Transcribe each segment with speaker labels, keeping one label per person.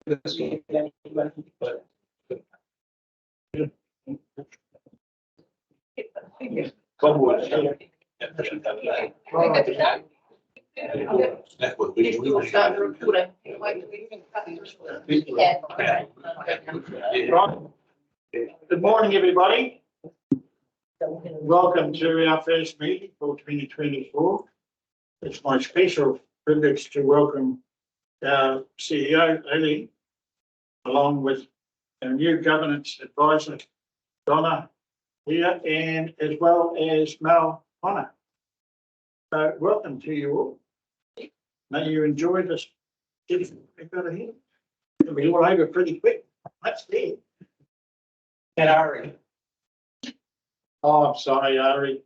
Speaker 1: Good morning, everybody. Welcome to our first meeting for 2024. It's my special privilege to welcome our CEO, Ali, along with our new governance advisor, Donna, here, and as well as Mel Honor. So welcome to you all. May you enjoy this. We've got it here. It'll be all over pretty quick. That's there. And Ari. Oh, I'm sorry, Ari.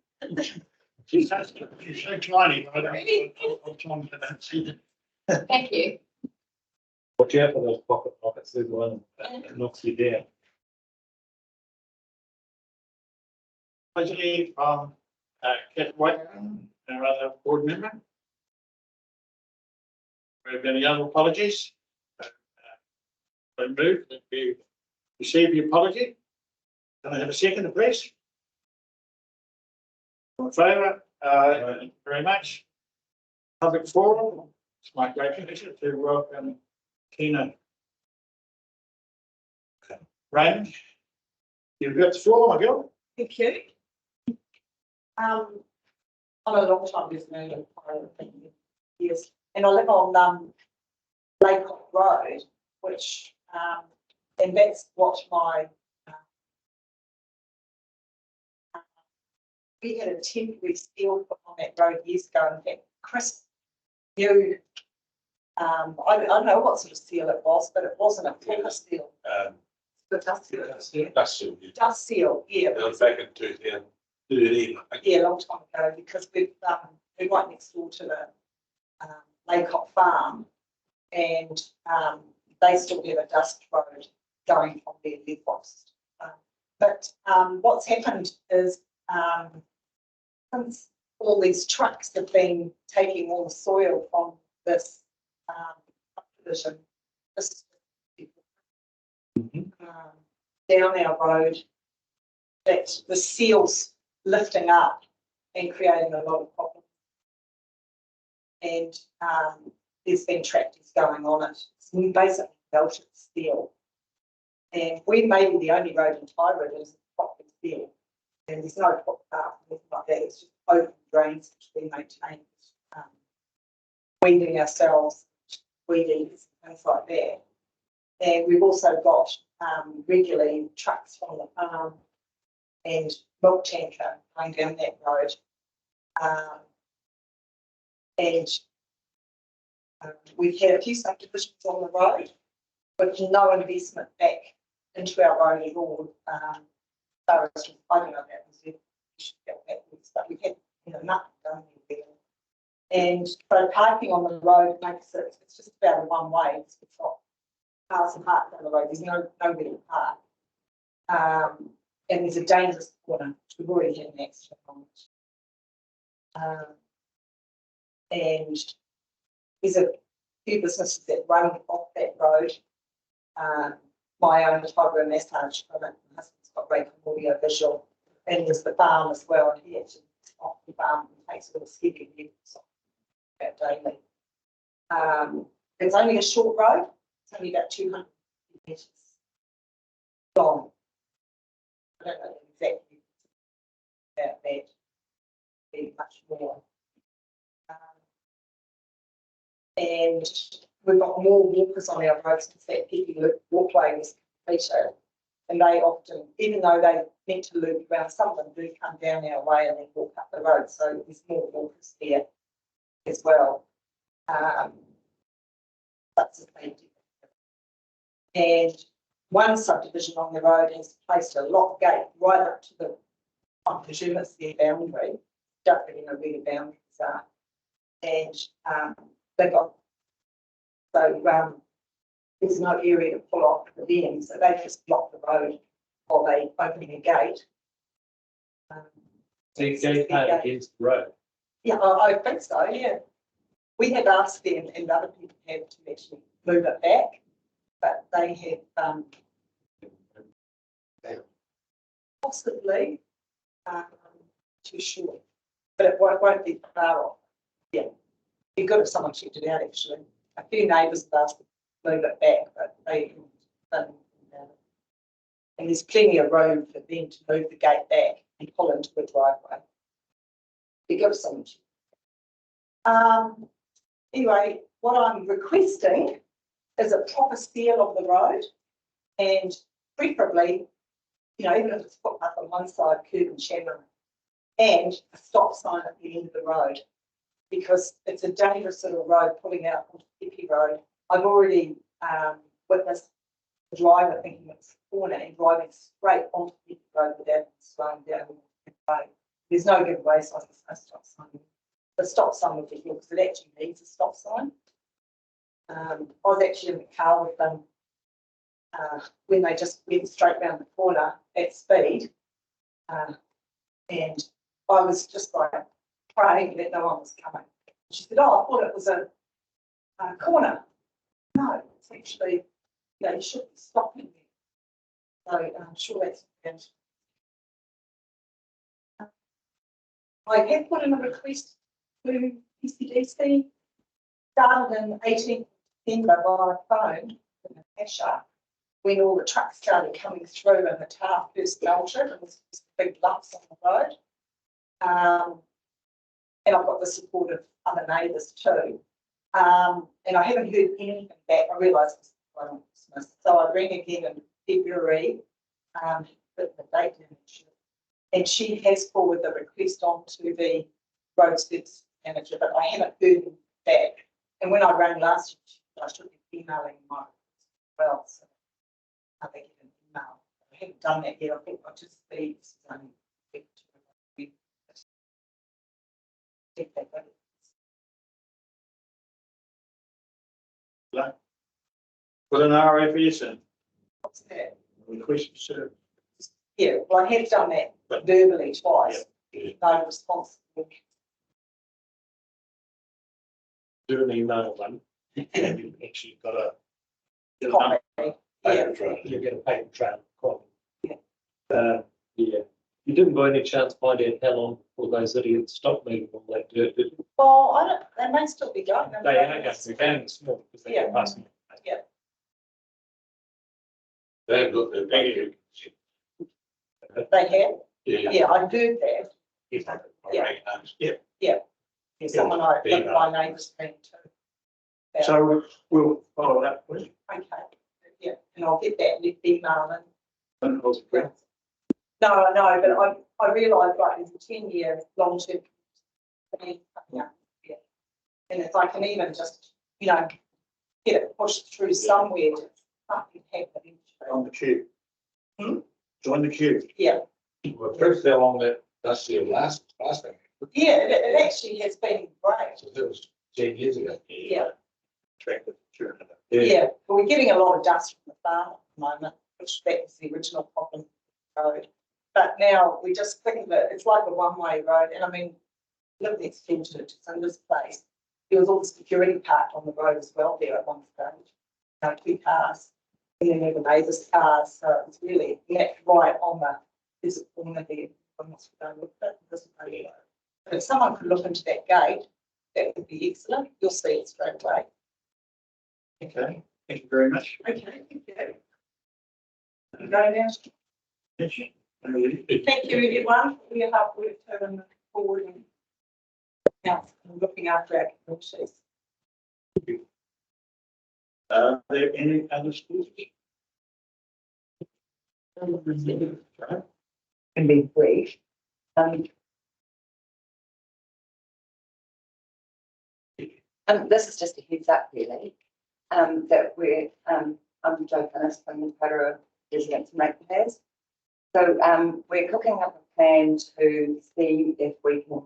Speaker 1: She's so tiny. I don't see it.
Speaker 2: Thank you.
Speaker 3: Watch out for those pockets. There's one that knocks you down.
Speaker 1: President from Cat White, our other board member. Do we have any other apologies? I move that we receive the apology. Can I have a second, please? All in favour? Thank you very much. Public forum. It's my great pleasure to welcome Tina Raymond. You've got the floor, my girl.
Speaker 4: Thank you. I'm a long time listener of years, and I live on Lake Road, which and that's what my we had a temporary steel put on that road years ago. In fact, Chris knew. I don't know what sort of steel it was, but it wasn't a proper steel. Dust seal. Dust seal, yeah.
Speaker 3: That was back in 2013.
Speaker 4: Yeah, a long time ago, because we're right next door to the Laycock farm, and they still have a dust road going from their left. But what's happened is since all these trucks have been taking all the soil from this subdivision, this down our road, that the seal's lifting up and creating a lot of problems. And there's been tractors going on it. So we basically melted steel. And we may be the only road in Tairua that is properly steel. And there's no footpath, anything like that. It's just open drains which we maintain, weeding ourselves, weedings, things like that. And we've also got regularly trucks from the farm and milk tanker going down that road. We've had a few subdivisions on the road with no investment back into our road at all. So I don't know if that was it. But we had nothing done there. And so parking on the road makes it, it's just about a one way. It's got cars parked on the road. There's nowhere to park. And there's a dangerous corner, which we've already had an accident on it. And there's a few businesses that run off that road. My own Tairua massage clinic, my husband's got great audio visual, and there's the farm as well. And he actually off the farm and takes a little skipping about daily. It's only a short road. It's only about 200 metres long. I don't know exactly about that. Be much more. And we've got more walkers on our roads since that Piki Loop walkway was completed. And they often, even though they meant to loop around, some of them do come down our way and then walk up the road. So there's more walkers there as well. That's a big difference. And one subdivision on the road has placed a lock gate right up to the, I presume it's their boundary. Don't really know where the boundaries are. And they got, so there's no area to pull off for them, so they just block the road while they opening a gate.
Speaker 3: So you go against the road?
Speaker 4: Yeah, I think so, yeah. We have asked them, and other people have, to actually move it back, but they have possibly too short, but it won't be far off. Yeah, be good if someone checked it out. Actually, a few neighbours have asked to move it back, but they and there's plenty of room for them to move the gate back and pull into the driveway. Be good if someone checked. Anyway, what I'm requesting is a proper seal of the road, and preferably, even if it's put up on one side, curb and channel, and a stop sign at the end of the road, because it's a dangerous sort of road pulling out onto Pipi Road. I've already witnessed the driver thinking it's a corner and driving straight onto Pipi Road without slowing down the road. There's no giveaway, so there's no stop sign. The stop sign would be here because it actually needs a stop sign. I was actually in the car with them when they just went straight round the corner at speed, and I was just like praying that no one was coming. She said, "Oh, I thought it was a corner." No, it's actually, you should be stopping there. So I'm sure that's good. I have put in a request to PCDC, started in 18th December via phone in the Asher, when all the trucks started coming through and the tar first melted and there was big lumps on the road. And I've got the support of other neighbours too. And I haven't heard anything back. I realise it's on Christmas. So I rang again in February, with the date and she has forwarded the request on to the road service manager, but I haven't heard anything back. And when I rang last year, I should be emailing my as well. So I think an email. I haven't done that yet. I think I'll just be
Speaker 1: Put an RFS in.
Speaker 4: What's that?
Speaker 1: Request for service.
Speaker 4: Yeah, well, I have done that verbally twice.
Speaker 1: Yeah.
Speaker 4: No response.
Speaker 3: Do an email one, and you've actually got a
Speaker 4: Copy. Yeah.
Speaker 3: you get a paper trail copy.
Speaker 4: Yeah.
Speaker 3: Yeah. You didn't by any chance find out how long before those idiots stopped moving all that dirt, did you?
Speaker 4: Well, I don't. They may still be going.
Speaker 3: They are going to be down this morning because they get past me.
Speaker 4: Yeah.
Speaker 2: They've got their back.
Speaker 4: They have.
Speaker 2: Yeah.
Speaker 4: Yeah, I heard that.
Speaker 2: Yeah.
Speaker 4: Yeah, someone I think my neighbour's been to. Yeah.
Speaker 1: So we'll follow that with.
Speaker 4: Okay. Yeah, and I'll get that email in.
Speaker 1: Yeah.
Speaker 4: No, but I realise like there's a 10-year long-term plan coming up. Yeah. And if I can even just, get it pushed through somewhere to something happen.
Speaker 1: On the queue. Join the queue.
Speaker 4: Yeah.
Speaker 2: Well, first how long that's the last thing.
Speaker 4: Yeah, it actually has been great.
Speaker 2: So that was 10 years ago.
Speaker 4: Yeah.
Speaker 2: Yeah.
Speaker 4: But we're getting a lot of dust from the farm at the moment, which that was the original problem with the road. But now we just think of it, it's like a one-way road. And I mean, look next to it, it's in this place. There was all the security parked on the road as well there at one stage. 2 cars, and then the neighbours' cars. So it's really right on the, there's a corner there. But if someone could look into that gate, that would be excellent. You'll see it straight away.
Speaker 1: Okay, thank you very much.
Speaker 4: Okay, thank you. You go now.
Speaker 1: Thank you.
Speaker 4: Thank you, everyone, for your hard work moving forward and looking after our communities.
Speaker 1: Are there any other schools?
Speaker 5: Can be brief. This is just a heads up, really, that we're, I'm Jo Finnis from the Tairua Residents and Ratepayers. So we're cooking up a plan to see if we can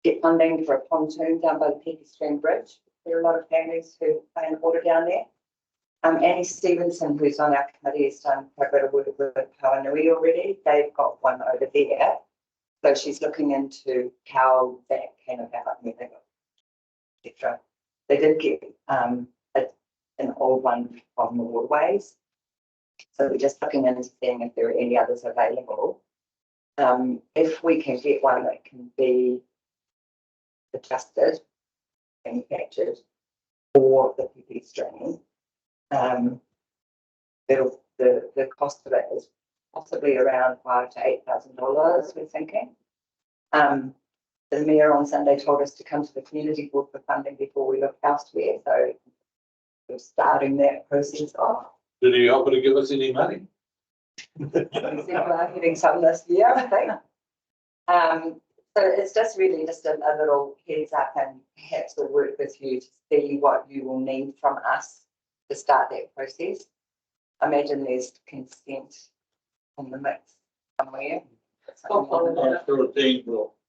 Speaker 5: get funding for a pontoon down by the Pipi Stream Bridge. There are a lot of families who play in the water down there. Annie Stevenson, who's on our committee, has done quite a bit of work with Pauanui already. They've got one over there. So she's looking into how that came about and everything, etc. They did get an old one from the waterways. So we're just looking into seeing if there are any others available. If we can get one that can be adjusted, manufactured for the PP string, the cost of it is possibly around $5,000 to $8,000, we're thinking. The mayor on Sunday told us to come to the community board for funding before we look elsewhere, so we're starting that process off.
Speaker 2: Did he offer to give us any money?
Speaker 5: We're getting some this year, I think. So it's just really just a little heads up, and perhaps we'll work with you to see what you will need from us to start that process. I imagine there's consent in the mix somewhere.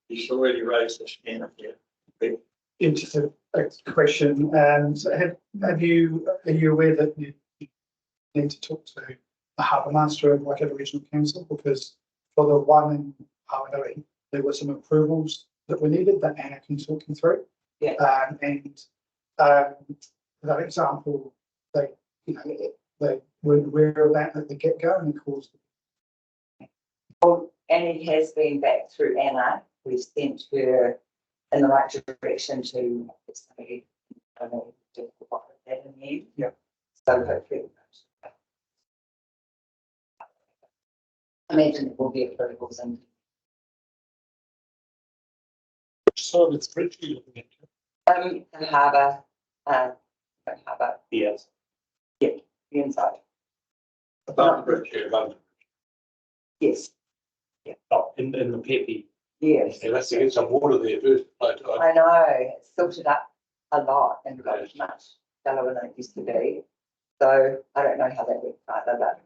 Speaker 1: He's already raised this hand up here.
Speaker 6: Just a question. So are you aware that you need to talk to the harbour master of Waikato Regional Council, because for the one in Pāuanui, there were some approvals that were needed that Anna can talk you through.
Speaker 5: Yeah.
Speaker 6: For example, they weren't aware of that at the get-go, and it caused.
Speaker 5: Well, Annie has been back through Anna. We've sent her in the right direction to somebody. I don't know what that in the end.
Speaker 6: Yeah.
Speaker 5: So hopefully. I imagine it will be approvals and
Speaker 3: So it's pretty looking at.
Speaker 5: the harbour,
Speaker 3: Yes.
Speaker 5: the inside.
Speaker 2: Above the bridge, yeah, above the
Speaker 5: Yes,
Speaker 3: Oh, in the peppy.
Speaker 5: yes.
Speaker 2: bridge. Let's get some water there first.
Speaker 5: I know, it's silted up a lot and got much shallower than it used to be. So I don't know how that works either, but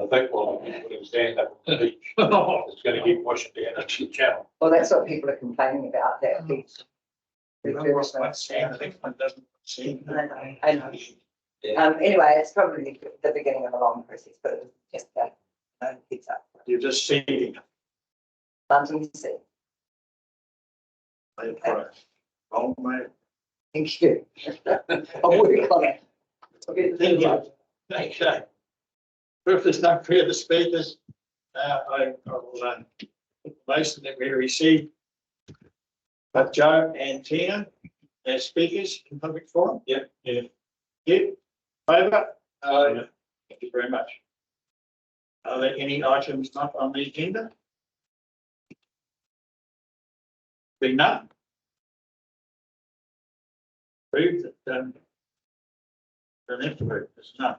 Speaker 2: I think we'll be putting sand up on the beach. It's going to keep washing down into the channel.
Speaker 5: well, that's what people are complaining about, that beach.
Speaker 1: One sand, the next one doesn't seem.
Speaker 5: I know. Anyway, it's probably the beginning of a long process, but it was just a heads up.
Speaker 1: You're just seeing.
Speaker 5: Planting the seed.
Speaker 1: Oh, my.
Speaker 5: Thank you. I'll work on it.
Speaker 1: Thank you. Okay. If there's no further speakers, I will information that we received. But Joe and Tina as speakers in public forum.
Speaker 2: Yep.
Speaker 1: Yeah. Yep. Favour? Thank you very much. Are there any items not on the agenda? Being none. Prove that don't have to work. There's none.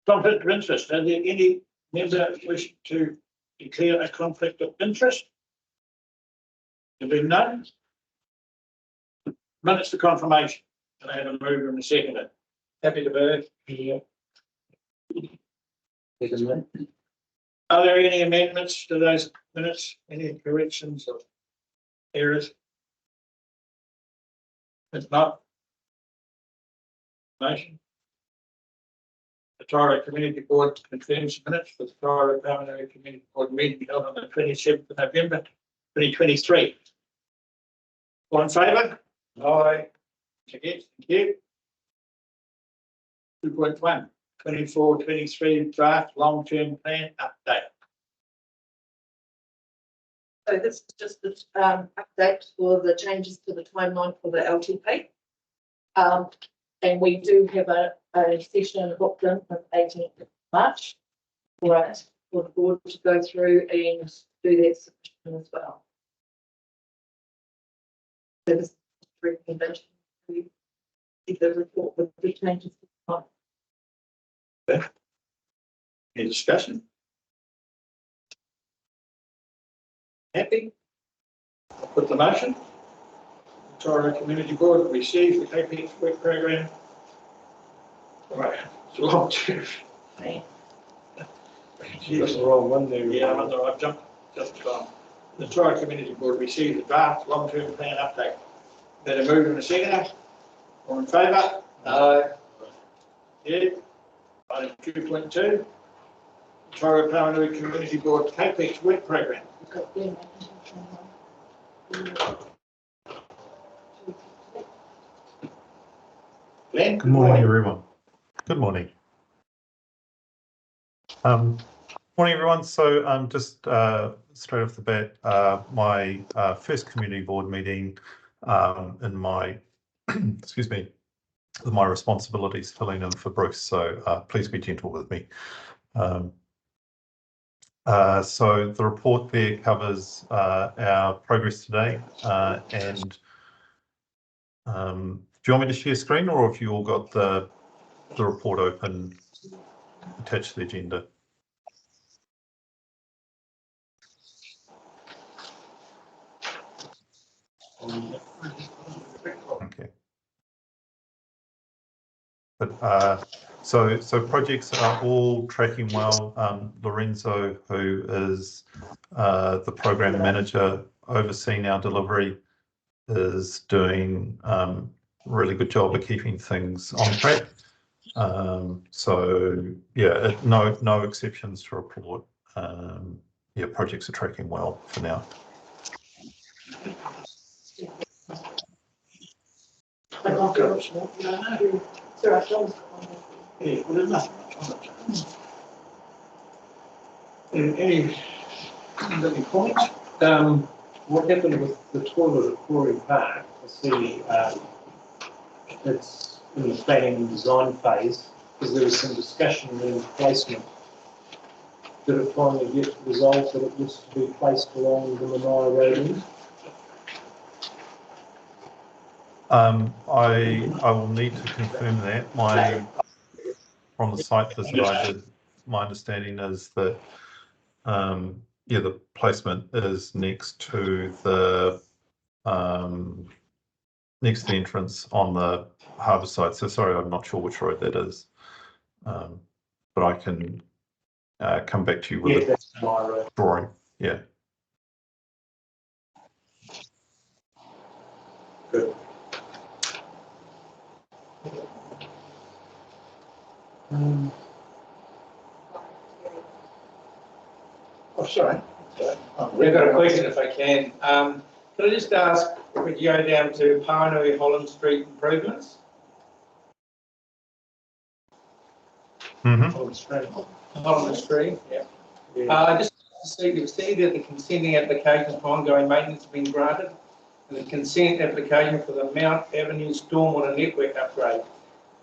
Speaker 1: Conflict of interest. Are there any member wish to declare a conflict of interest? There being none. Minutes for confirmation. Can I have a mover and a seconder? Happy to vote. Yeah. Are there any amendments to those minutes? Any corrections or errors? If not, motion. The Tairua Community Board confirms minutes for the Tairua-Pāuanui Community Board meeting held on the 27th of November 2023. All in favour? Aye. Against? Thank you. 2.1, 24-23 draft long-term plan update.
Speaker 7: So this is just the update for the changes to the timeline for the LTP. And we do have a session booked in for the 18th of March for the board to go through and do that submission as well. So this is a recommendation to give the report with the changes to the time.
Speaker 1: Any discussion? Happy? I'll put the motion. Tairua Community Board receives the CAPEX work program. All right, it's a long term.
Speaker 3: That's the wrong one there.
Speaker 1: Yeah, I've jumped just on. The Tairua Community Board received the draft long-term plan update. Better move in a second. All in favour? Aye. Yeah. Item 2.2. Tairua-Pāuanui Community Board CAPEX work program. Glenn,
Speaker 8: Good morning, everyone. Good morning. Morning, everyone. So just straight off the bat, my first community board meeting in my, excuse me, with my responsibilities filling in for Bruce. So please be gentle with me. So the report there covers our progress today and do you want me to share screen, or have you all got the report open attached to the agenda? Okay. But so projects are all tracking well. Lorenzo, who is the program manager overseeing our delivery, is doing a really good job of keeping things on track. So yeah, no exceptions to report. Yeah, projects are tracking well for now.
Speaker 1: Any points?
Speaker 3: What happened with the toilet at Corey Park? I see it's in the planning and design phase, because there was some discussion around placement. Did it finally get resolved that it was to be placed along the Manaia Road end?
Speaker 8: I will need to confirm that. From the site visit I did, my understanding is that yeah, the placement is next to the entrance on the harbour side. So sorry, I'm not sure which road that is, but I can come back to you with a drawing. Yeah.
Speaker 3: Good.
Speaker 1: Oh, sorry.
Speaker 2: I've got a question if I can. Could I just ask if we could go down to Pāuanui Holland Street improvements? Holland Street, yeah. Just to see, you see that the consenting application for ongoing maintenance has been granted, and the consent application for the Mount Avenue Stormwater Network upgrade.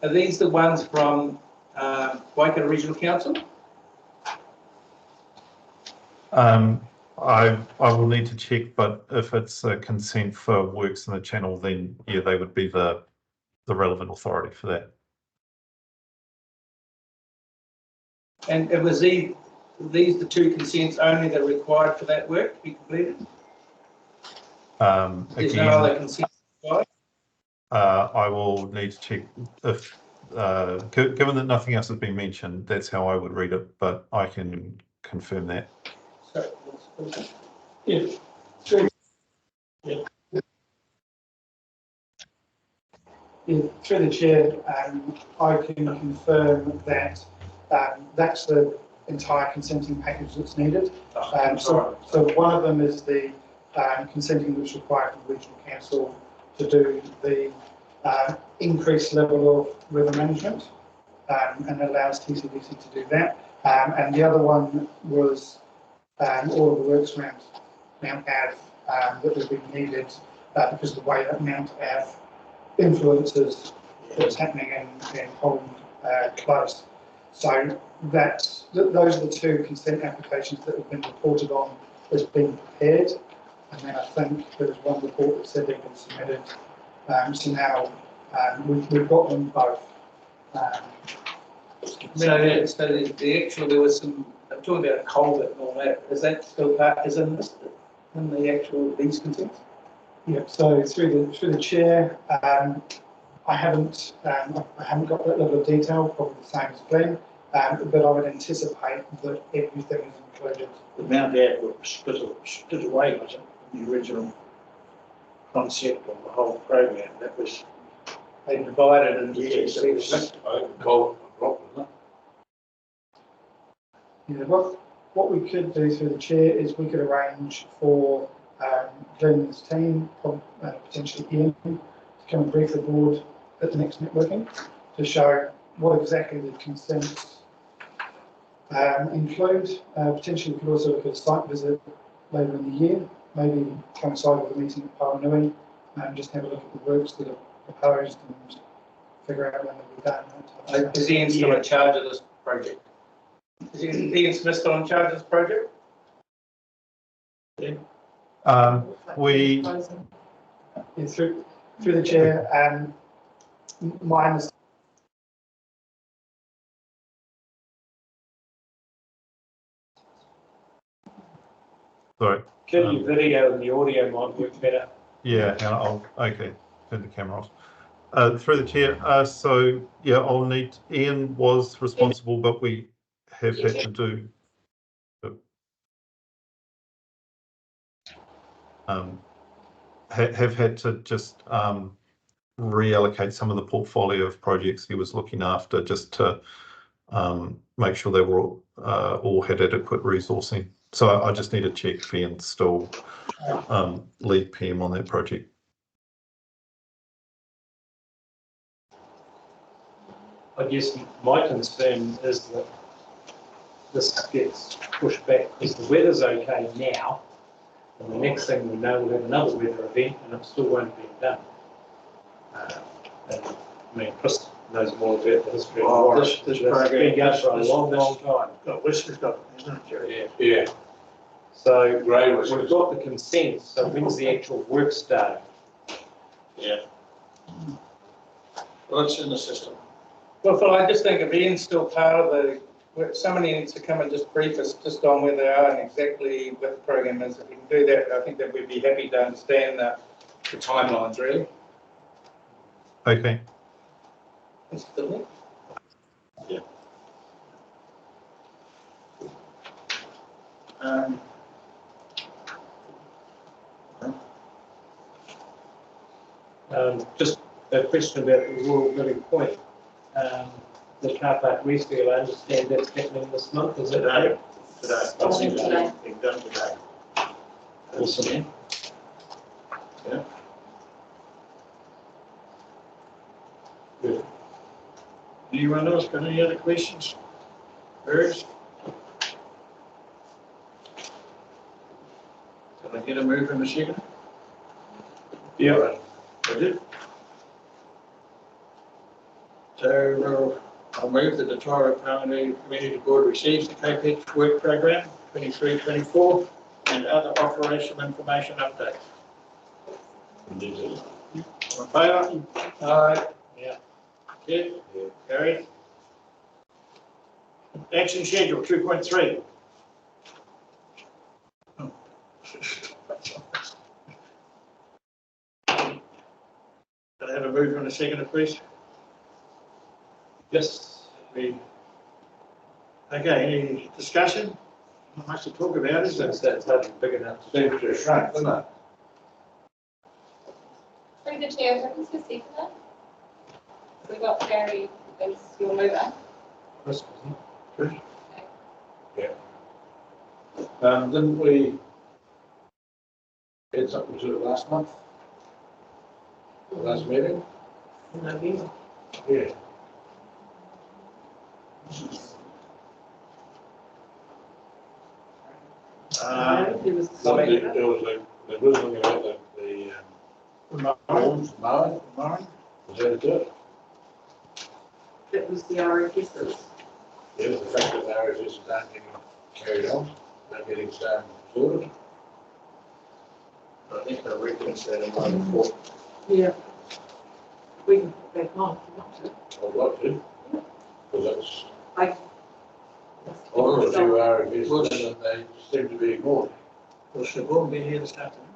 Speaker 2: Are these the ones from Waikato Regional Council?
Speaker 8: I will need to check, but if it's a consent for works in the channel, then yeah, they would be the relevant authority for that.
Speaker 2: And it was these the two consents only that are required for that work to be completed? There's no other consent required?
Speaker 8: I will need to check if, given that nothing else has been mentioned, that's how I would read it, but I can confirm that.
Speaker 1: Yeah.
Speaker 6: Through the chair, I can confirm that that's the entire consenting package that's needed. So one of them is the consenting that's required from regional council to do the increased level of river management and allows TCDC to do that. And the other one was all of the works around Mount Ave that would be needed because of the way that Mount Ave influences what's happening in Holland Close. So those are the two consent applications that have been reported on as being prepared. And then I think there was one report that said they've been submitted. So now we've got them both.
Speaker 2: So the actual, there was some, I'm talking about a culvert and all that, is that still part, is in the actual, these consents?
Speaker 6: Yeah, so through the chair, I haven't got that level of detail, probably the same as Glenn, but I would anticipate that everything is included.
Speaker 1: The Mount Ave was split away, wasn't it, from the original concept of the whole program. That was,
Speaker 2: They divided into
Speaker 6: Yeah, what we could do through the chair is we could arrange for Glenn and his team, potentially Ian, to come and brief the board at the next networking to show what exactly the consents include. Potentially, we could also look at a site visit later in the year, maybe coincide with a meeting at Paranui, and just have a look at the works that are proposed and figure out when they'll be done.
Speaker 2: Is Ian still in charge of this project? Is Ian Smith still in charge of this project?
Speaker 8: We
Speaker 6: Yeah, through the chair, my understanding.
Speaker 8: sorry.
Speaker 3: Kill your video and the audio might work better.
Speaker 8: Yeah, and okay, turn the camera off. Through the chair, so yeah, I'll need, Ian was responsible, but we have had to do have had to just reallocate some of the portfolio of projects he was looking after, just to make sure they were all had adequate resourcing. So I just need to check if Ian's still lead PM on that project.
Speaker 3: I guess my concern is that this gets pushed back because the weather's okay now, and the next thing we know, we'll have another weather event and it still won't be done. And, I mean, Chris knows more about the history of Warwick.
Speaker 1: This
Speaker 3: It's been going for a long, long time.
Speaker 1: Got Whistler's got it, isn't it, Jerry?
Speaker 3: Yeah. So we've got the consent, so when's the actual work starting?
Speaker 1: Yeah. Well, it's in the system.
Speaker 2: Well, Phil, I just think if Ian's still part of somebody needs to come and just brief us just on where they are and exactly what the program is. If we can do that, I think that we'd be happy to understand the timelines, really.
Speaker 8: Okay.
Speaker 1: Yeah.
Speaker 3: Just a question about the Rural Living Point. The car park resale, I understand that's happening this month, is it?
Speaker 1: Today.
Speaker 7: Today.
Speaker 1: Being done today.
Speaker 3: Awesome.
Speaker 1: Yeah.
Speaker 3: Good.
Speaker 1: Anyone else got any other questions? Birds? Can I get a move in a second?
Speaker 3: Yeah.
Speaker 1: I did. So I'll move that the Tairua-Pāuanui Community Board receives the CAPEX work program 23-24 and other operational information updates. All in favour?
Speaker 2: Aye.
Speaker 3: Yeah.
Speaker 1: Okay, carried. Action schedule 2.3. Can I have a move in a second, please?
Speaker 3: Yes.
Speaker 1: Okay, any discussion? Not much to talk about, is there?
Speaker 3: Since that's big enough to do shrunk, isn't it?
Speaker 9: Through the chair, who's the seconder? We got Gary as your mover.
Speaker 3: Chris, wasn't it?
Speaker 10: Didn't we get something to it last month? The last meeting?
Speaker 1: November.
Speaker 10: Yeah.
Speaker 7: There was
Speaker 10: There was something about the mowing. Was that it?
Speaker 7: that was the RFSs.
Speaker 10: Yeah, the fact that the RSS aren't getting carried on, not getting sorted.
Speaker 1: I think I referenced that in my report.
Speaker 7: Yeah. We can put back on if you want to.
Speaker 10: I'd like to. Because
Speaker 7: I.
Speaker 10: that's, I've got a few RSS and they seem to be ignored.
Speaker 1: Will Siobhan be here this afternoon?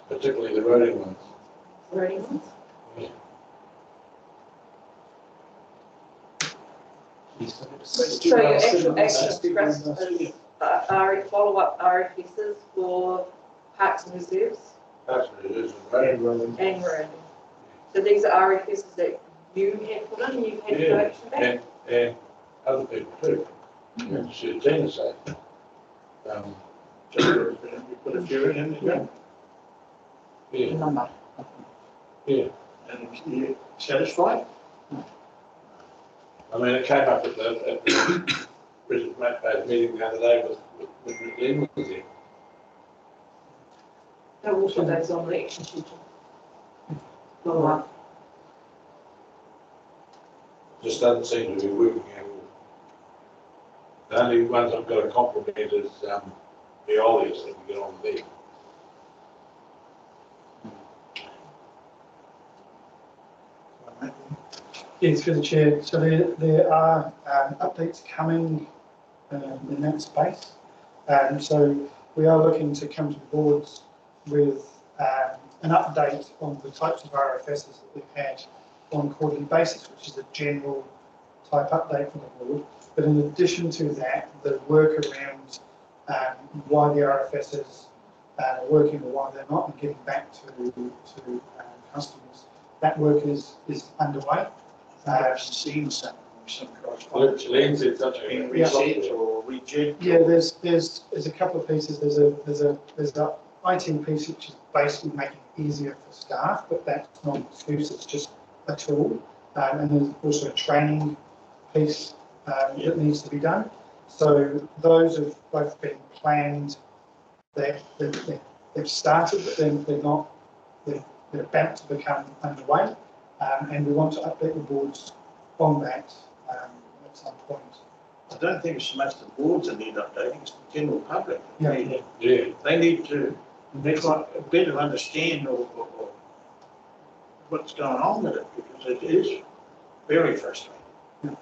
Speaker 10: Particularly the roading ones.
Speaker 7: Ready ones? So your actual action request is follow-up RFSs for parks and reserves
Speaker 10: Actually, it is roading.
Speaker 7: and road. So these are RFSs that you had put in, you've had to go action back?
Speaker 10: And other people too. And Tina said.
Speaker 1: put a few in there.
Speaker 10: Yeah,
Speaker 5: Number.
Speaker 10: yeah.
Speaker 1: And you satisfied?
Speaker 10: I mean, it came up at the Bridget Matfay's meeting the other day with Lynn was there.
Speaker 7: No water goes on the action sheet. Well,
Speaker 10: Just doesn't seem to be working at all. The only ones I've got to compliment is the Oleus that we get on there.
Speaker 6: Yes, through the chair. So there are updates coming in that space. So we are looking to come to the boards with an update on the types of RFSs that we've had on a quarterly basis, which is a general type update for the board. But in addition to that, the work around why the RFSs are working or why they're not, and getting back to customers, that work is underway.
Speaker 1: I've seen some correspondence.
Speaker 10: Lynn said something.
Speaker 1: Being reset or reject.
Speaker 6: Yeah, there's a couple of pieces. There's a IT piece which is basically making it easier for staff, but that's not an excuse. It's just a tool. And there's also a training piece that needs to be done. So those have both been planned. They've started, but then they're about to become underway. And we want to update the boards on that at some point.
Speaker 1: I don't think it's so much the boards that need updating, it's the general public.
Speaker 6: Yeah.
Speaker 1: They need to better understand or what's going on with it, because it is very frustrating.
Speaker 6: Yeah.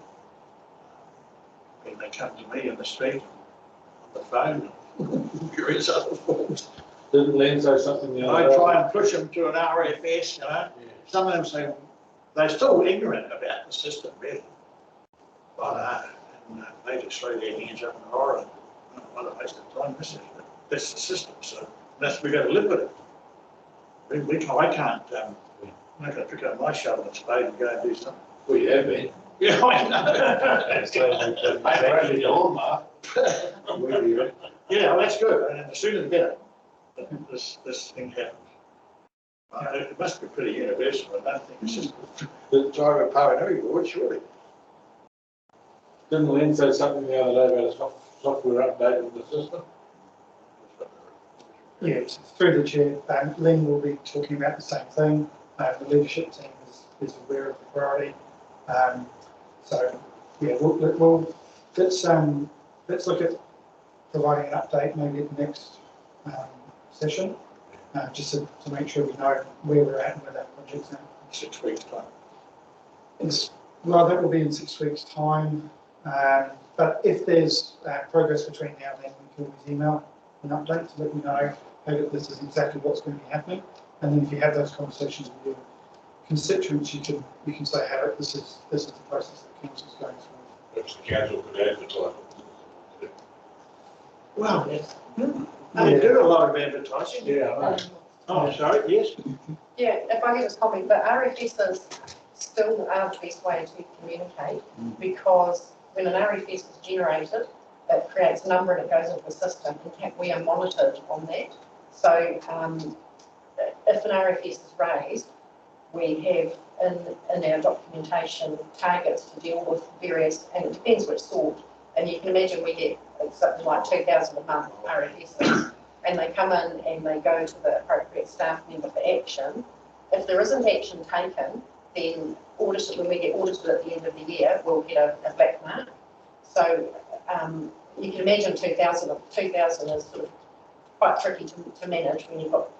Speaker 1: When they come to me in the street, on the phone, various other forms.
Speaker 10: Didn't Lynn say something the other
Speaker 1: I
Speaker 10: day?
Speaker 1: try and push them to an RFS, you know. Some of them say they're still ignorant about the system, really. But and they just throw their hands up in horror and what a waste of time this is. But that's the system, so we've got to live with it. I can't, I'm not going to pick up my shovel and spade and go and do something.
Speaker 10: Well, you have been.
Speaker 1: Yeah, I know.
Speaker 10: I actually the lawnmower.
Speaker 1: Yeah, well, that's good, and the sooner the better. This thing happens. It must be pretty universal. I don't think it's just the Tairua-Pāuanui Board, surely.
Speaker 10: Didn't Lynn say something the other day about a software update of the system?
Speaker 6: Yes, through the chair, Lynn will be talking about the same thing. The leadership team is aware of the priority. So yeah, let's look at providing an update maybe at the next session, just to make sure we know where we're at and where that project's at.
Speaker 1: 6 weeks time.
Speaker 6: Well, that will be in 6 weeks' time. But if there's progress between now and then, we can always email an update to let you know, hey, that this is exactly what's going to be happening. And then if you have those conversations with your constituents, you can say, hey, this is the process that the council's going through.
Speaker 10: Perhaps the council could advertise it.
Speaker 1: Well, they do a lot of advertising.
Speaker 10: Yeah,
Speaker 1: Oh, sorry, yes.
Speaker 4: Yeah, if I could just comment, but RFSs still are the best way to communicate, because when an RFS is generated, it creates a number and it goes into the system, and we are monitored on that. So if an RFS is raised, we have in our documentation targets to deal with various, and it depends which sort. And you can imagine we get something like 2,000 a month RFSs, and they come in and they go to the appropriate staff member for action. If there isn't action taken, then when we get audited at the end of the year, we'll get a black mark. So you can imagine 2,000 is sort of quite tricky to manage when you've got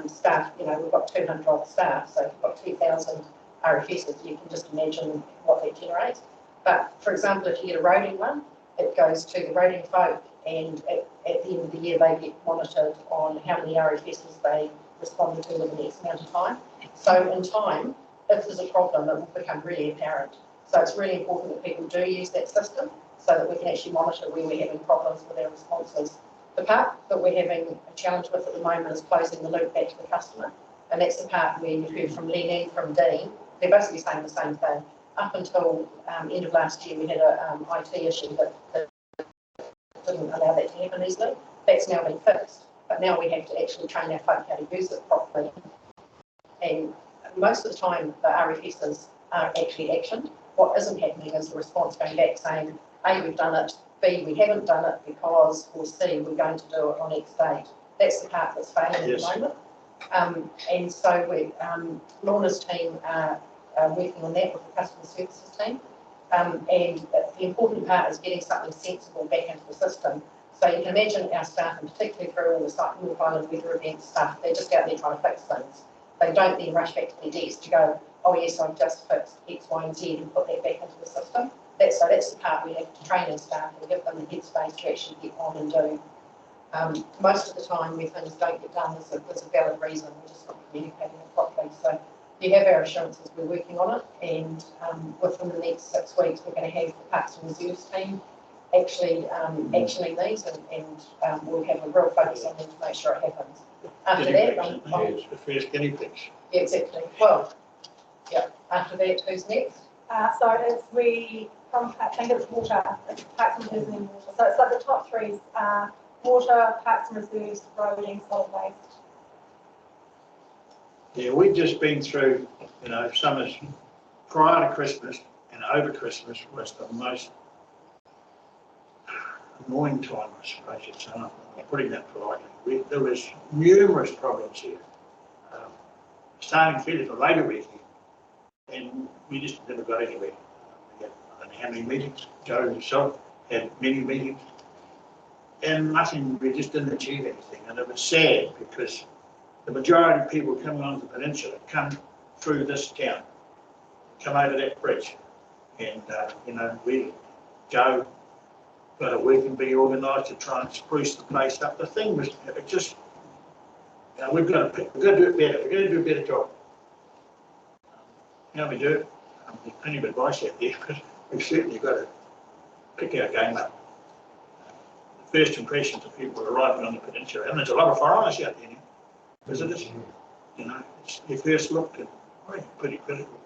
Speaker 4: staff, we've got 200 odd staff, so if you've got 2,000 RFSs, you can just imagine what that generates. But for example, if you get a roading one, it goes to the roading folk, and at the end of the year, they get monitored on how many RFSs they responded to within X amount of time. So in time, if there's a problem, it will become really apparent. So it's really important that people do use that system so that we can actually monitor where we're having problems with our responses. The part that we're having a challenge with at the moment is closing the loop back to the customer. And that's the part where you've heard from Len and from Dean. They're basically saying the same thing. Up until end of last year, we had a IT issue that didn't allow that to happen easily.
Speaker 11: That's now been fixed, but now we have to actually train our folk how to use it properly. And most of the time, the RFSs are actually actioned. What isn't happening is the response going back saying, A, we've done it, B, we haven't done it because, or C, we're going to do it on X date. That's the part that's failing at the moment. And so Lorna's team are working on that with the customer services team. And the important part is getting something sensible back into the system. So you can imagine our staff, and particularly through all the North Island weather event stuff, they're just out there trying to fix things. They don't then rush back to their desk to go, oh yes, I've just fixed X, Y, and Z and put that back into the system. So that's the part we have to train our staff and give them the headspace to actually get on and do. Most of the time where things don't get done, there's a valid reason, we're just not communicating it properly. So you have our assurances, we're working on it, and within the next 6 weeks we're going to have the Parks and Reserves team actually actioning these, and we'll have a real focus on them to make sure it happens. After that,
Speaker 1: It's the first guinea pigs.
Speaker 11: yeah, exactly. Well, yeah. After that, who's next?
Speaker 12: So it's I think it's water, it's Parks and Reserves and water. So it's like the top three are water, Parks and Reserves, road and solid waste.
Speaker 1: Yeah, we've just been through, summers prior to Christmas and over Christmas was the most annoying time, I suppose you'd say. I'm putting that politely. There was numerous problems here. Starting fairly for later weekend, and we just never got anywhere. We had, I don't know how many meetings, Joe himself had many meetings, and nothing, we just didn't achieve anything. And it was sad because the majority of people coming onto the peninsula come through this town, come over that bridge, and Joe got a working bee organised to try and spruce the place up. The thing was, it just, we've got to do it better. We've got to do a better job. How we do it? There's plenty of advice out there, but we've certainly got to pick our game up. The first impressions of people arriving on the peninsula, and there's a lot of foreigners out there now, visitors. It's their first look, and pretty critical.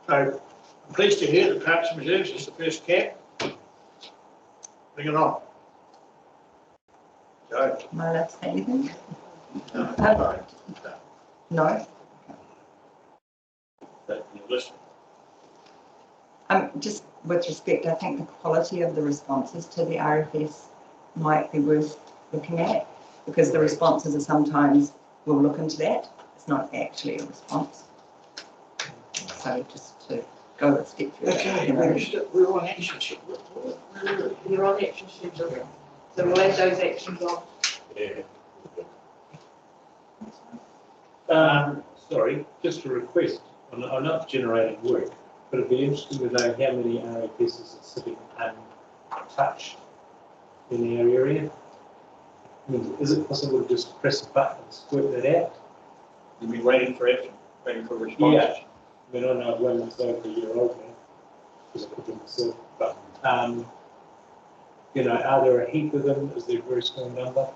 Speaker 1: So I'm pleased to hear that Parks and Reserves is the first cap. Bring it on. Joe.
Speaker 5: Am I allowed to say anything? No. Just with respect, I think the quality of the responses to the RFS might be worth looking at, because the responses are sometimes, we'll look into that, it's not actually a response. So just to go a step further.
Speaker 1: Okay, we're on action sheet.
Speaker 7: You're on action schedule, so we'll add those actions on.
Speaker 10: Yeah.
Speaker 3: Sorry, just a request. I'm not generating work, but it'd be interesting to know how many RFSs are sitting untouched in our area. I mean, is it possible to just press a button and squirt that out?
Speaker 1: You've been waiting for action, waiting for responses.
Speaker 3: Yeah. I mean, I know one that's over a year old now, because I put them myself, but, are there a heap of them? Is there a very small number?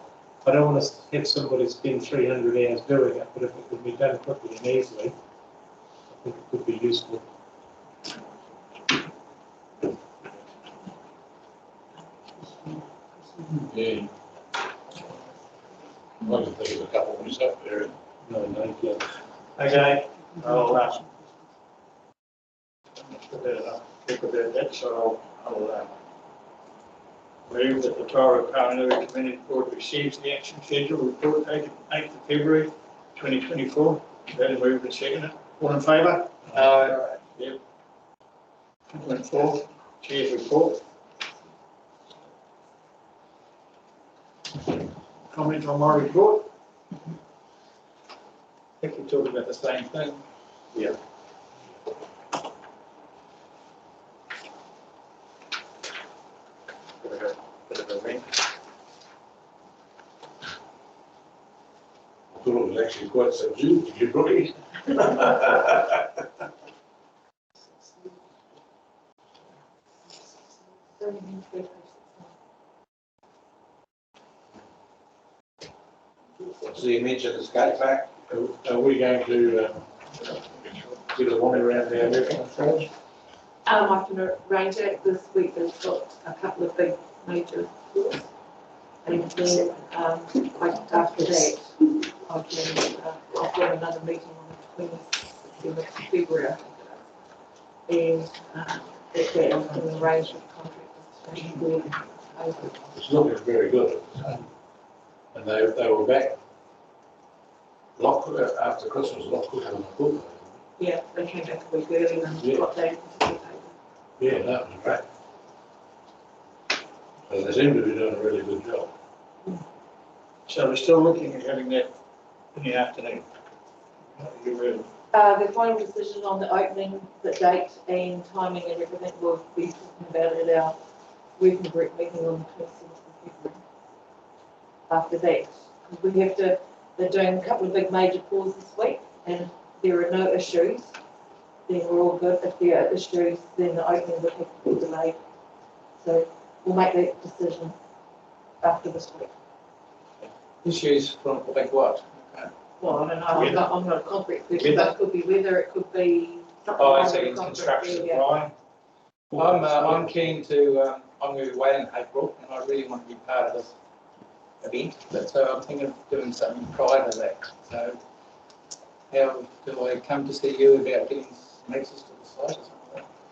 Speaker 3: I don't want to have somebody spend 300 hours doing it, but if it could be done quickly and easily, I think it could be useful.
Speaker 10: Yeah. I can think of a couple myself there.
Speaker 3: No, yeah.
Speaker 1: Okay, I'll think about that, so I'll move that the Tairua-Pāuanui Community Board receives the action schedule report dated 8th of February 2024. That is moved and seconded. All in favour? Aye. Yep. 2.4, Chair's report. Comment on my report? I think you're talking about the same thing. Yeah. Bit of a rant.
Speaker 10: I thought it was actually quite subdued, did you, Brookie? So you mentioned the skate park. Are we going to get a wander around there?
Speaker 7: I can arrange it this week. They've got a couple of big major tours. And then, after that, I can, I've got another meeting on the 27th of February, I think it is. And, at that, I can arrange with contractors to do it.
Speaker 10: It's looking very good. And they were back after Christmas, a lot quicker than I thought.
Speaker 7: Yeah, they came back a week early and
Speaker 10: Yeah.
Speaker 7: got that.
Speaker 10: Yeah, that was great. So they seem to be doing a really good job.
Speaker 1: So we're still looking at having that in the afternoon. You will.
Speaker 7: The final decision on the opening, the date and timing and everything, we'll be talking about at our working group meeting on the 27th of February. After that, we have to, they're doing a couple of big major pours this week, and there are no issues, then we're all good. If there are issues, then the opening would have to be delayed. So we'll make that decision after this week.
Speaker 2: Issues from like what?
Speaker 7: Well, I don't know, I'm not a concrete person, but it could be weather, it could be something.
Speaker 2: Oh, I
Speaker 7: like
Speaker 2: see,
Speaker 7: that,
Speaker 2: in
Speaker 7: concrete,
Speaker 2: construction,
Speaker 7: yeah.
Speaker 2: right? I'm keen to, I'm going to be away in April, and I really want to be part of this event, but so I'm thinking of doing something prior to that. So how do I come to see you about getting some access to the site or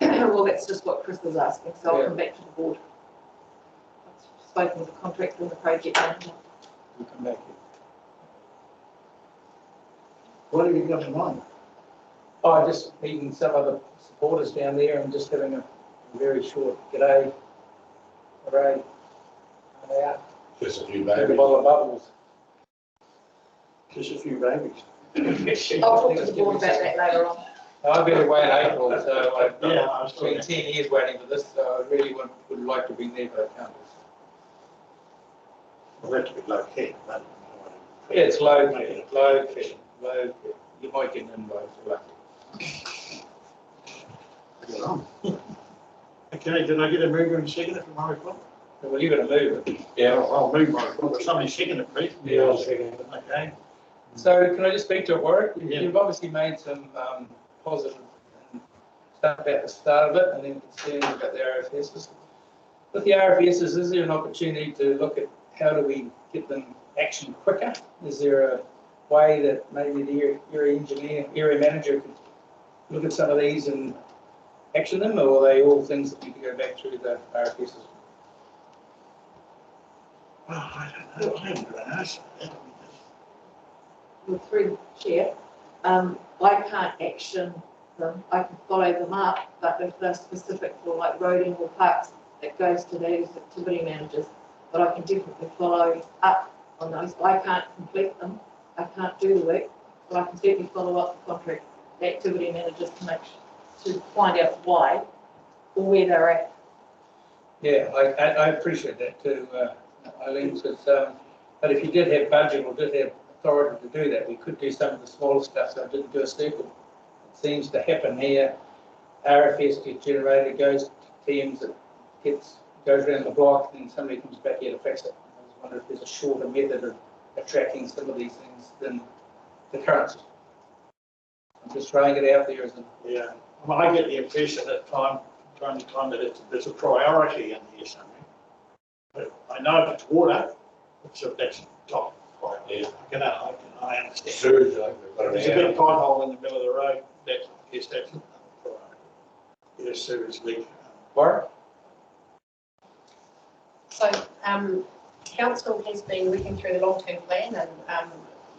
Speaker 2: something?
Speaker 7: Well, that's just what Chris is asking, so I'll
Speaker 2: Yeah.
Speaker 7: come back to the board. I've spoken with the contractor and the project manager.
Speaker 2: We'll come back here.
Speaker 1: What have you got in mind?
Speaker 2: Oh, just meeting some of the supporters down there and just having a very short g'day, hooray, and out,
Speaker 10: Just a few
Speaker 2: drink a
Speaker 10: babies.
Speaker 2: bottle of bubbles.
Speaker 1: Just a few babies.
Speaker 7: I'll talk to the board about that later on.
Speaker 2: I've been away in April, so I've
Speaker 1: Yeah, I was
Speaker 2: been
Speaker 1: talking.
Speaker 2: 10 years waiting for this, so I really would like to be there, but I can't.
Speaker 1: Well, that's a bit low key, but.
Speaker 2: Yeah, it's low key, low key, low key. You might get an invite if you're lucky.
Speaker 1: Okay, did I get a mover and seconder from my report?
Speaker 2: Well, you're going to move it.
Speaker 10: Yeah.
Speaker 1: I'll move my report, but somebody second it, please.
Speaker 3: Yeah, I'll second it.
Speaker 1: Okay.
Speaker 2: So can I just speak to it, Warwick?
Speaker 1: Yeah.
Speaker 2: You've obviously made some positive stuff at the start of it, and then concerns about the RFSs. With the RFSs, is there an opportunity to look at how do we get them action quicker? Is there a way that maybe the area engineer, area manager could look at some of these and action them, or are they all things that need to go back through the RFSs?
Speaker 1: Well, I don't know, I haven't got an answer.
Speaker 7: Through the chair, I can't action them, I can follow them up, but if they're specific for like roading or parks, it goes to those activity managers. But I can definitely follow up on those. I can't complete them, I can't do the work, but I can certainly follow up the contract, the activity managers to find out why or where they're at.
Speaker 2: Yeah, I appreciate that too, Eileen, because, but if you did have budget or did have authority to do that, we could do some of the smaller stuff, so I didn't do a circle. It seems to happen here, RFS gets generated, goes to teams, it goes around the block, and somebody comes back here to fix it. I was wondering if there's a shorter method of tracking some of these things than the current system. I'm just throwing it out there as a...
Speaker 1: Yeah, well, I get the impression at time to time that there's a priority in here somewhere. But I know if it's water, so that's top priority.
Speaker 10: Yeah.
Speaker 1: I understand.
Speaker 10: Sewage, like we've got
Speaker 1: There's a big pothole in the middle of the road, that, yes, that's a priority. Yes, sewage leak.
Speaker 2: Warwick?
Speaker 11: So, council has been working through the long-term plan, and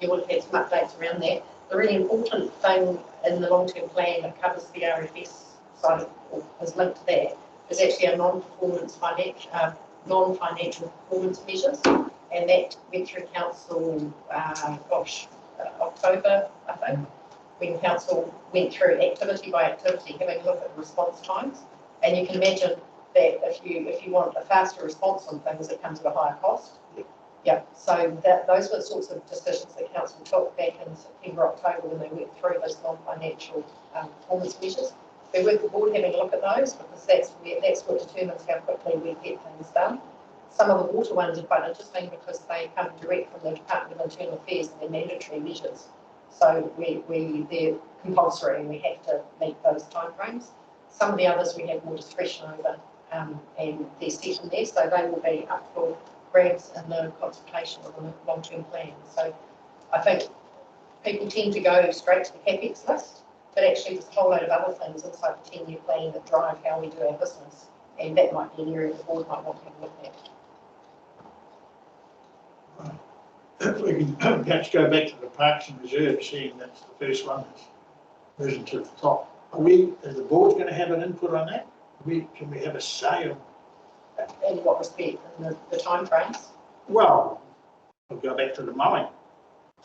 Speaker 11: you will have had some updates around that. The really important thing in the long-term plan that covers the RFS side of, or is linked to that, is actually a non-financial performance measures, and that went through council, October, I think, when council went through activity by activity, having a look at response times, and you can imagine that if you want a faster response on things, it comes at a higher cost. Yeah, so those were the sorts of decisions that council took back in September, October when they went through those non-financial performance measures. They're worth the board having a look at those, because that's what determines how quickly we get things done. Some of the water ones are quite interesting because they come direct from the Department of Internal Affairs and they're mandatory measures. So they're compulsory and we have to meet those timeframes. Some of the others we have more discretion over, and they're set in there, so they will be up for grabs in the consultation of the long-term plan. So I think people tend to go straight to the CAPEX list, but actually there's a whole load of other things inside the 10-year plan that drive how we do our business, and that might be an area the board might want to have a look at.
Speaker 1: If we can perhaps go back to the parks and reserves, seeing that's the first one that's risen to the top. Are we, as the board's going to have an input on that? Can we have a say on?
Speaker 11: In what respect? In the timeframes?
Speaker 1: Well, we'll go back to the mowing.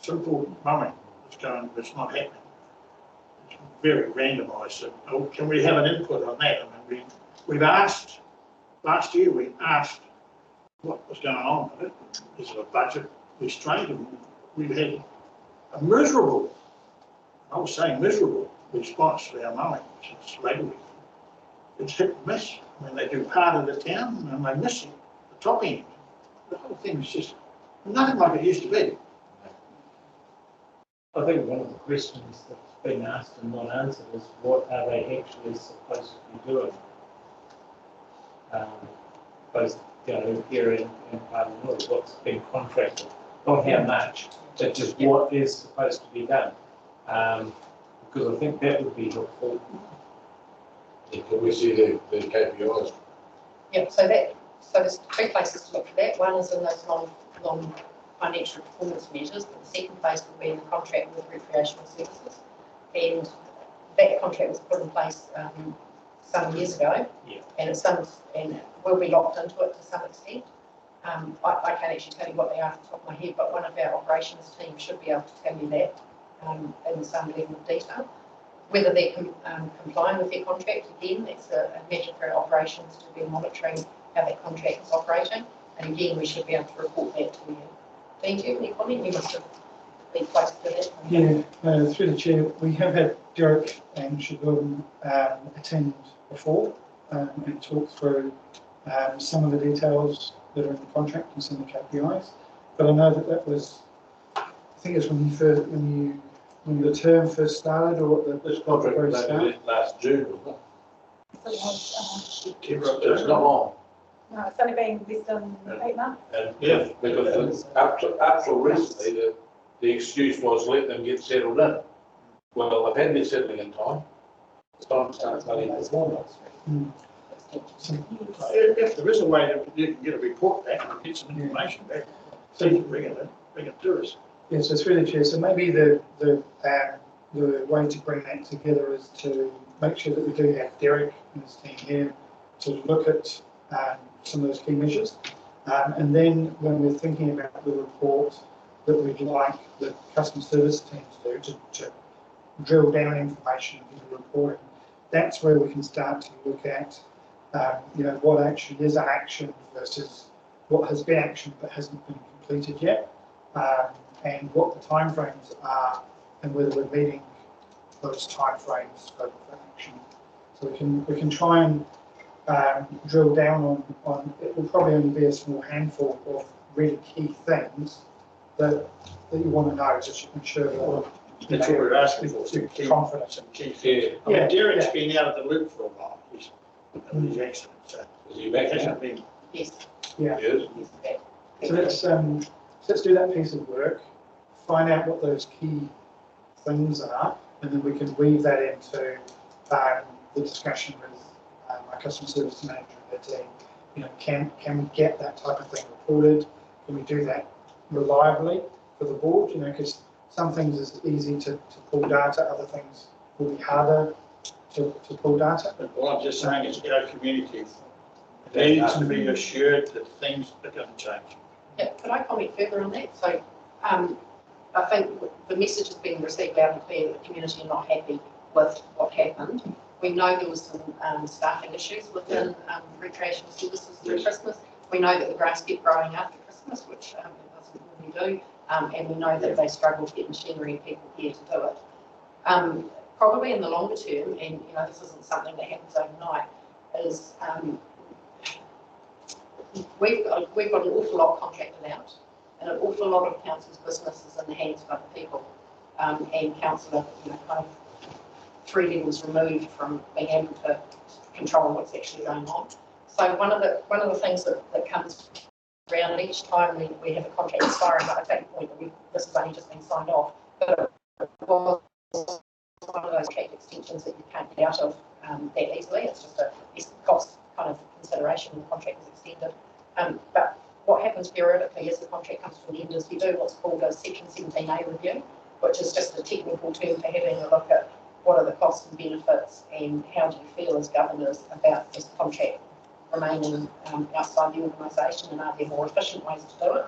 Speaker 1: Simple mowing it's not happening. It's very randomised. So, can we have an input on that? I mean, we've asked, last year we asked what was going on with it. Is it a budget restraint? And we've had a miserable, I was saying miserable, response to our mowing since lately. It's hit and miss. I mean, they do part of the town and they miss it, the top end. The whole thing is just nothing like it used to be.
Speaker 3: I think one of the questions that's been asked and not answered is what are they actually supposed to be doing? Both, here and Tairua-Pāuanui, what's been contracted, not how much, but just what is supposed to be done. Because I think that would be helpful.
Speaker 10: Can we see the KPIs?
Speaker 11: Yeah, so there's three places to look for that. One is in those non-financial performance measures, but the second place will be in the contract with recreational services. And that contract was put in place some years ago, and will be locked into it to some extent. I can't actually tell you what they are off the top of my head, but one of our operations team should be able to tell you that in some level of detail. Whether they're complying with their contract, again, it's a matter for our operations to be monitoring how that contract is operating. And again, we should be able to report that to you. Dean, do you have any comment? You must have been close to that.
Speaker 6: Yeah, through the chair, we have had Derek and Siobhan attend before and talk through some of the details that are in the contract and some of the KPIs. But I know that was, I think it's when the term first started, or
Speaker 10: This contract was last June, wasn't it? It's not long.
Speaker 12: No, it's only been less than 8 months.
Speaker 10: And because up till recently, the excuse was let them get settled in. Well, they've had their settling in time. It's time to start studying performance.
Speaker 1: If there is a way that you can get a report back and get some information back, so you can bring it to us.
Speaker 6: Yes, so through the chair. So maybe the way to bring that together is to make sure that we do have Derek and his team here to look at some of those key measures. And then when we're thinking about the report that we'd like the customer service team to do to drill down information into the reporting, that's where we can start to look at what actually is action versus what has been action but hasn't been completed yet, and what the timeframes are and whether we're meeting those timeframes for action. So we can try and drill down on it will probably only be a small handful of really key things that you want to know to ensure that
Speaker 1: That's what we're asking for,
Speaker 6: confidence
Speaker 1: and key things. I mean, Derek's been out of the loop for a while. He's excellent. So
Speaker 10: Is he back now?
Speaker 1: hasn't been.
Speaker 11: Yes.
Speaker 6: Yeah.
Speaker 10: Yes.
Speaker 6: So let's do that piece of work, find out what those key things are, and then we can weave that into the discussion with our customer service manager and their team. Can we get that type of thing reported? Can we do that reliably for the board? Because some things is easy to pull data, other things will be harder to pull data.
Speaker 1: But all I'm just saying is our community needs to be assured that things are going to change.
Speaker 11: Yeah, could I comment further on that? So I think the message has been received loud and clear that the community are not happy with what happened. We know there was some staffing issues within recreational services through Christmas. We know that the grass kept growing after Christmas, which it doesn't normally do. And we know that they struggle to get machinery and people here to do it. Probably in the longer term, and this isn't something that happens overnight, is we've got an awful lot contracted out, and an awful lot of council's business is in the hands of other people, and council are kind of 3 levels removed from being able to control what's actually going on. So one of the things that comes around, and each time we have a contract expiring, I think the point that this has only just been signed off, but it was one of those contract extensions that you can't get out of that easily. It's just a cost kind of consideration when the contract is extended. But what happens periodically as the contract comes to an end is you do what's called a Section 17A review, which is just a technical term for having a look at what are the costs and benefits and how do you feel as governors about this contract remaining outside the organisation, and are there more efficient ways to do it.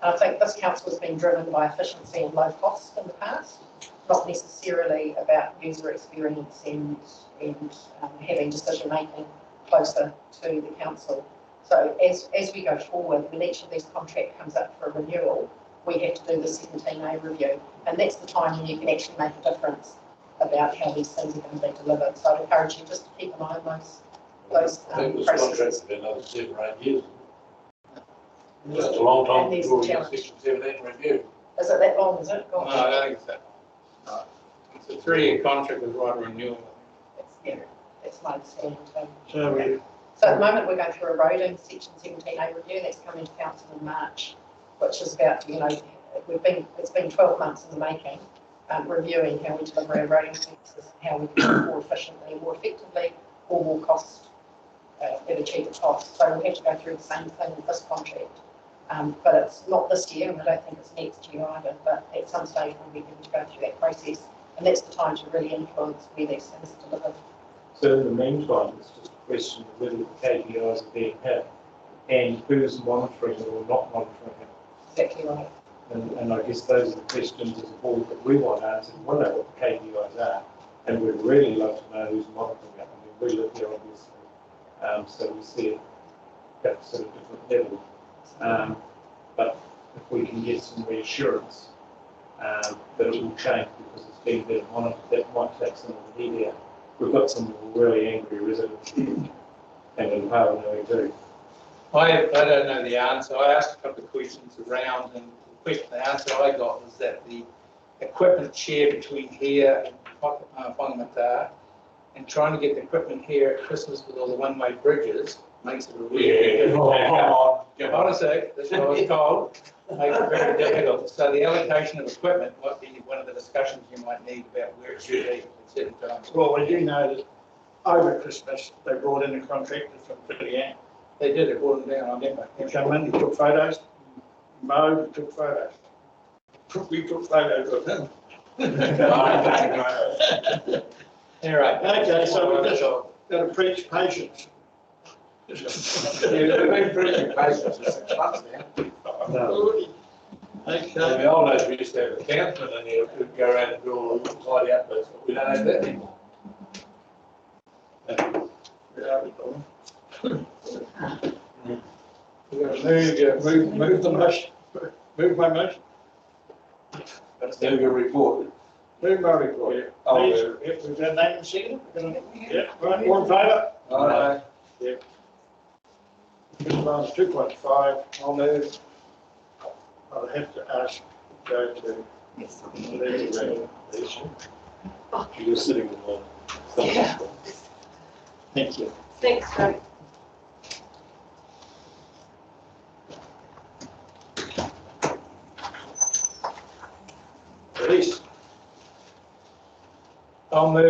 Speaker 11: And I think this council has been driven by efficiency and low cost in the past, not necessarily about user experience and having decision making closer to the council. So as we go forward, when each of these contracts comes up for renewal, we have to do the 17A review, and that's the time when you can actually make a difference about how these things are going to be delivered. So I'd encourage you just to keep an eye on those
Speaker 10: I think this
Speaker 11: processes.
Speaker 10: contract's been another 7 or 8 years. That's a long time
Speaker 11: And there's
Speaker 10: before we
Speaker 11: a
Speaker 10: get
Speaker 11: challenge.
Speaker 10: Section 17 review.
Speaker 11: Is it that long, is it?
Speaker 2: No, I don't think so. No. It's a 3-year contract with right renewal.
Speaker 11: That's my understanding too.
Speaker 1: So
Speaker 11: So at the moment, we're going through a roading Section 17A review that's coming to council in March, which is about, it's been 12 months in the making, reviewing how we deliver our roading services, how we can do it more efficiently, more effectively, or more cost, at a cheaper cost. So we have to go through the same thing with this contract. But it's not this year, and I don't think it's next year either, but at some stage we'll be able to go through that process, and that's the time to really influence where these things are delivered.
Speaker 3: So in the meantime, it's just a question of whether the KPIs are being hit and who's monitoring it or not monitoring it.
Speaker 11: Exactly right.
Speaker 3: And I guess those are the questions as a board that we want answered. We know what the KPIs are, and we'd really love to know who's monitoring it. I mean, we live here obviously, so we see it at sort of different levels. But if we can get some reassurance that it will change because it's being better monitored, that might take some of the heat out. We've got some really angry residents and in Pāuanui too.
Speaker 2: I don't know the answer. I asked a couple of questions around, and the answer I got was that the equipment share between here and Whangamata, and trying to get the equipment here at Christmas with all the one-way bridges makes it a really difficult. Hold a sec, this is what it's called. Makes it very difficult. So the allocation of equipment might be one of the discussions you might need about where it should be at certain times.
Speaker 1: well, we do know that over Christmas, they brought in a contractor from Karakia.
Speaker 2: They did it, brought them down, I remember.
Speaker 1: He came in, he took photos, mowed, took photos. We took photos of him.
Speaker 2: All right.
Speaker 1: Okay, so we just got to preach patience.
Speaker 10: We've been preaching patience for 6 months now.
Speaker 1: Okay.
Speaker 10: In the old days, we used to have a councillor in here who'd go around and do all the tidy up bits, but we don't have that anymore.
Speaker 1: We're going to move the motion, move my motion,
Speaker 10: That's the good report.
Speaker 1: move my report.
Speaker 10: Yeah.
Speaker 1: Please, if we've got name and second, yeah, right, all in favour?
Speaker 10: Aye.
Speaker 1: Yeah. 2.5,
Speaker 2: I'll move.
Speaker 1: I'll have to ask, go to.
Speaker 10: You're sitting with one.
Speaker 7: Yeah.
Speaker 1: Thank you.
Speaker 7: Thanks, Craig.
Speaker 1: Release.
Speaker 2: I'll move.